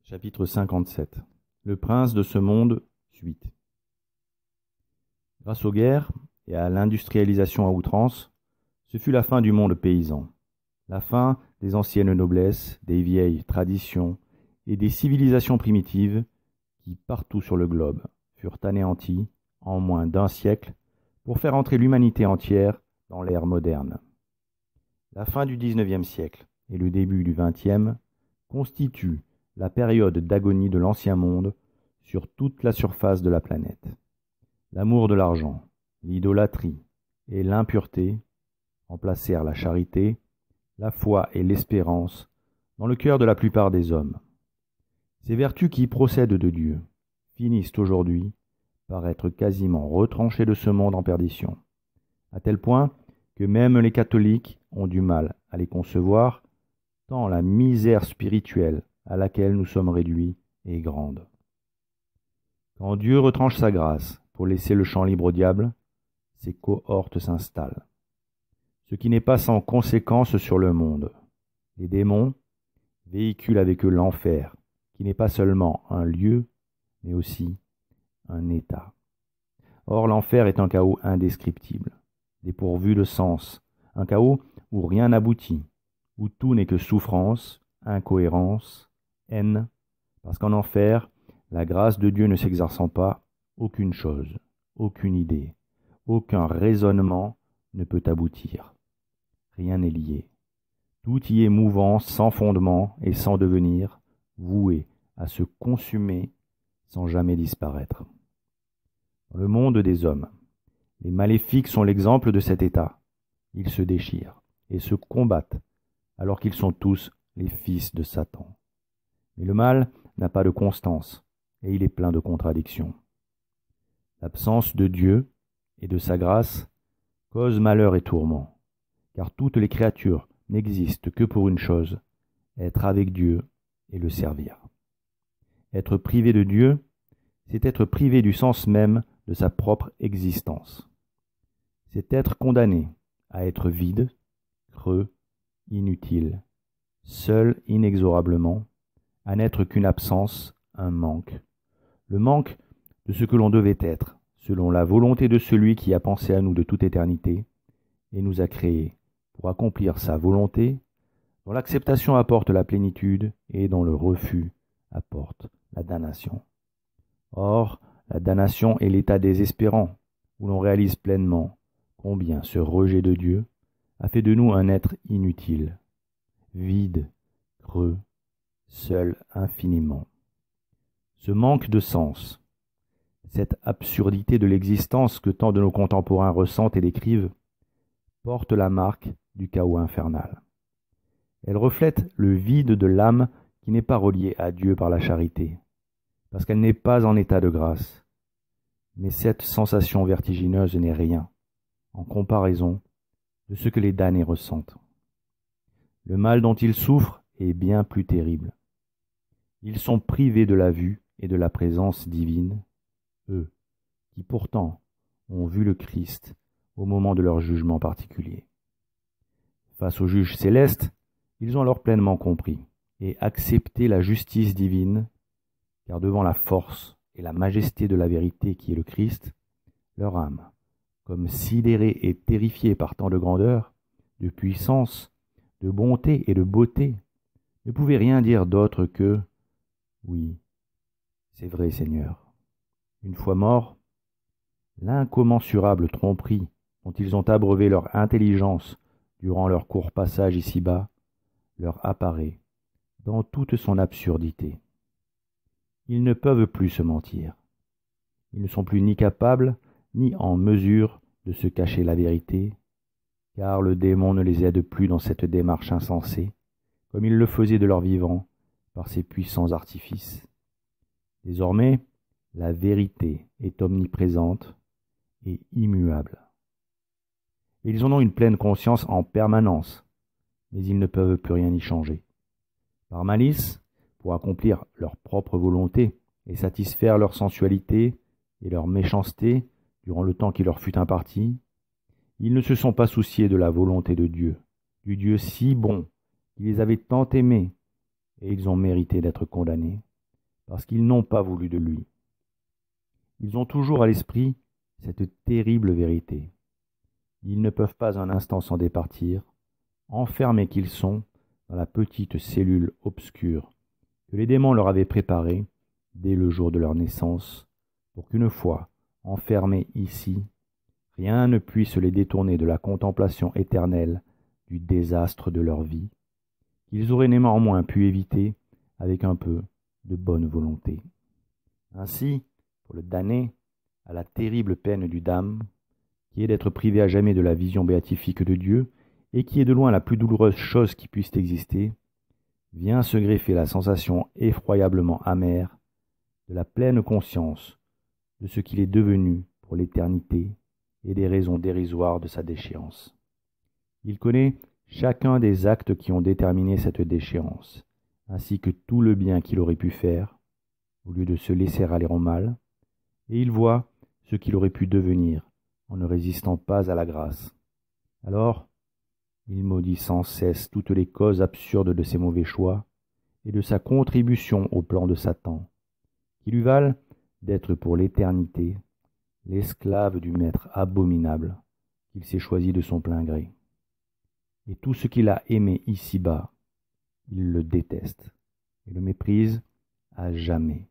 Chapitre 57. Le prince de ce monde, suite. Grâce aux guerres et à l'industrialisation à outrance, ce fut la fin du monde paysan, la fin des anciennes noblesses, des vieilles traditions et des civilisations primitives qui, partout sur le globe, furent anéanties en moins d'un siècle pour faire entrer l'humanité entière dans l'ère moderne. La fin du XIXe siècle et le début du XXe constituent la période d'agonie de l'ancien monde sur toute la surface de la planète. L'amour de l'argent, l'idolâtrie et l'impureté remplacèrent la charité, la foi et l'espérance dans le cœur de la plupart des hommes. Ces vertus qui procèdent de Dieu finissent aujourd'hui par être quasiment retranchées de ce monde en perdition, à tel point que même les catholiques ont du mal à les concevoir, tant la misère spirituelle à laquelle nous sommes réduits est grande. Quand Dieu retranche sa grâce pour laisser le champ libre au diable, ses cohortes s'installent. Ce qui n'est pas sans conséquence sur le monde. Les démons véhiculent avec eux l'enfer, qui n'est pas seulement un lieu, mais aussi un état. Or, l'enfer est un chaos indescriptible, dépourvu de sens, un chaos où rien n'aboutit, où tout n'est que souffrance, incohérence, haine, parce qu'en enfer, la grâce de Dieu ne s'exerçant pas, aucune chose, aucune idée, aucun raisonnement ne peut aboutir. Rien n'est lié. Tout y est mouvant, sans fondement et sans devenir, voué à se consumer sans jamais disparaître. Dans le monde des hommes, les maléfiques sont l'exemple de cet état. Ils se déchirent et se combattent, alors qu'ils sont tous les fils de Satan. Mais le mal n'a pas de constance, et il est plein de contradictions. L'absence de Dieu et de sa grâce cause malheur et tourment, car toutes les créatures n'existent que pour une chose, être avec Dieu et le servir. Être privé de Dieu, c'est être privé du sens même de sa propre existence. C'est être condamné à être vide, creux, inutile, seul inexorablement, à n'être qu'une absence, un manque, le manque de ce que l'on devait être, selon la volonté de celui qui a pensé à nous de toute éternité et nous a créés pour accomplir sa volonté, dont l'acceptation apporte la plénitude et dont le refus apporte la damnation. Or, la damnation est l'état désespérant, où l'on réalise pleinement combien ce rejet de Dieu a fait de nous un être inutile, vide, creux, seul infiniment. Ce manque de sens, cette absurdité de l'existence que tant de nos contemporains ressentent et décrivent, porte la marque du chaos infernal. Elle reflète le vide de l'âme qui n'est pas reliée à Dieu par la charité, parce qu'elle n'est pas en état de grâce. Mais cette sensation vertigineuse n'est rien, en comparaison de ce que les damnés ressentent. Le mal dont ils souffrent est bien plus terrible. Ils sont privés de la vue et de la présence divine, eux, qui pourtant ont vu le Christ au moment de leur jugement particulier. Face au juge céleste, ils ont alors pleinement compris et accepté la justice divine, car devant la force et la majesté de la vérité qui est le Christ, leur âme, comme sidérée et terrifiée par tant de grandeur, de puissance, de bonté et de beauté, ne pouvait rien dire d'autre que « Oui, c'est vrai, Seigneur. » Une fois morts, l'incommensurable tromperie dont ils ont abreuvé leur intelligence durant leur court passage ici-bas leur apparaît dans toute son absurdité. Ils ne peuvent plus se mentir. Ils ne sont plus ni capables ni en mesure de se cacher la vérité, car le démon ne les aide plus dans cette démarche insensée, comme il le faisait de leur vivant par ses puissants artifices. Désormais, la vérité est omniprésente et immuable. Et ils en ont une pleine conscience en permanence, mais ils ne peuvent plus rien y changer. Par malice, pour accomplir leur propre volonté et satisfaire leur sensualité et leur méchanceté durant le temps qui leur fut imparti, ils ne se sont pas souciés de la volonté de Dieu, du Dieu si bon, qui les avait tant aimés, et ils ont mérité d'être condamnés, parce qu'ils n'ont pas voulu de lui. Ils ont toujours à l'esprit cette terrible vérité. Ils ne peuvent pas un instant s'en départir, enfermés qu'ils sont dans la petite cellule obscure que les démons leur avaient préparée dès le jour de leur naissance, pour qu'une fois enfermés ici, rien ne puisse les détourner de la contemplation éternelle du désastre de leur vie, qu'ils auraient néanmoins pu éviter avec un peu de bonne volonté. Ainsi, pour le damné à la terrible peine du dam, qui est d'être privé à jamais de la vision béatifique de Dieu, et qui est de loin la plus douloureuse chose qui puisse exister, vient se greffer la sensation effroyablement amère de la pleine conscience de ce qu'il est devenu pour l'éternité et des raisons dérisoires de sa déchéance. Il connaît chacun des actes qui ont déterminé cette déchéance, ainsi que tout le bien qu'il aurait pu faire, au lieu de se laisser aller en mal, et il voit ce qu'il aurait pu devenir en ne résistant pas à la grâce. Alors, il maudit sans cesse toutes les causes absurdes de ses mauvais choix et de sa contribution au plan de Satan, qui lui valent d'être pour l'éternité l'esclave du maître abominable qu'il s'est choisi de son plein gré. Et tout ce qu'il a aimé ici-bas, il le déteste et le méprise à jamais.